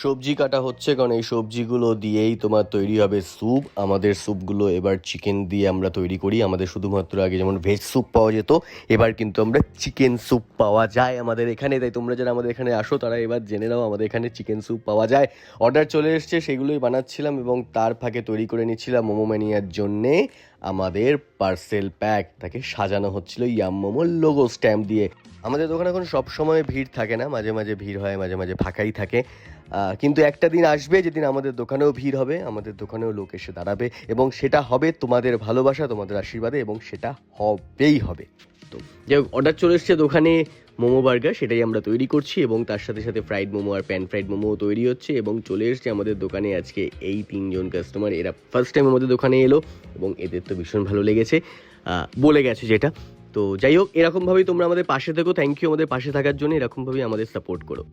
সবজি কাটা হচ্ছে, কারণ এই সবজিগুলো দিয়েই তোমার তৈরি হবে স্যুপ। আমাদের স্যুপগুলো এবার চিকেন দিয়ে আমরা তৈরি করি। আমাদের শুধুমাত্র আগে যেমন ভেজ স্যুপ পাওয়া যেত, এবার কিন্তু আমরা চিকেন স্যুপ পাওয়া যায় আমাদের এখানে। তাই তোমরা যারা আমাদের এখানে আসো তারা এবার জেনে নাও আমাদের এখানে চিকেন স্যুপ পাওয়া যায়। অর্ডার চলে এসছে, সেগুলোই বানাচ্ছিলাম এবং তার ফাঁকে তৈরি করে নিচ্ছিলাম মোমো ম্যানিয়ার জন্যে আমাদের পার্সেল প্যাক। তাকে সাজানো হচ্ছিল ইয়াম মোমোর লোগো স্ট্যাম্প দিয়ে। আমাদের দোকানে এখন সব সময় ভিড় থাকে না, মাঝে মাঝে ভিড় হয়, মাঝে মাঝে ফাঁকাই থাকে। কিন্তু একটা দিন আসবে যেদিন আমাদের দোকানেও ভিড় হবে, আমাদের দোকানেও লোক এসে দাঁড়াবে, এবং সেটা হবে তোমাদের ভালোবাসা, তোমাদের আশীর্বাদে, এবং সেটা হবেই হবে। তো যাই হোক, অর্ডার চলে এসছে দোকানে মোমো বার্গার, সেটাই আমরা তৈরি করছি, এবং তার সাথে সাথে ফ্রাইড মোমো আর প্যান ফ্রাইড মোমোও তৈরি হচ্ছে। এবং চলে এসছে আমাদের দোকানে আজকে এই 3জন কাস্টমার। এরা ফার্স্ট টাইম আমাদের দোকানে এলো এবং এদের তো ভীষণ ভালো লেগেছে, বলে গেছে যেটা। তো যাই হোক, এরকমভাবেই তোমরা আমাদের পাশে থেকো। থ্যাংক ইউ আমাদের পাশে থাকার জন্য, এরকমভাবেই আমাদের সাপোর্ট করো।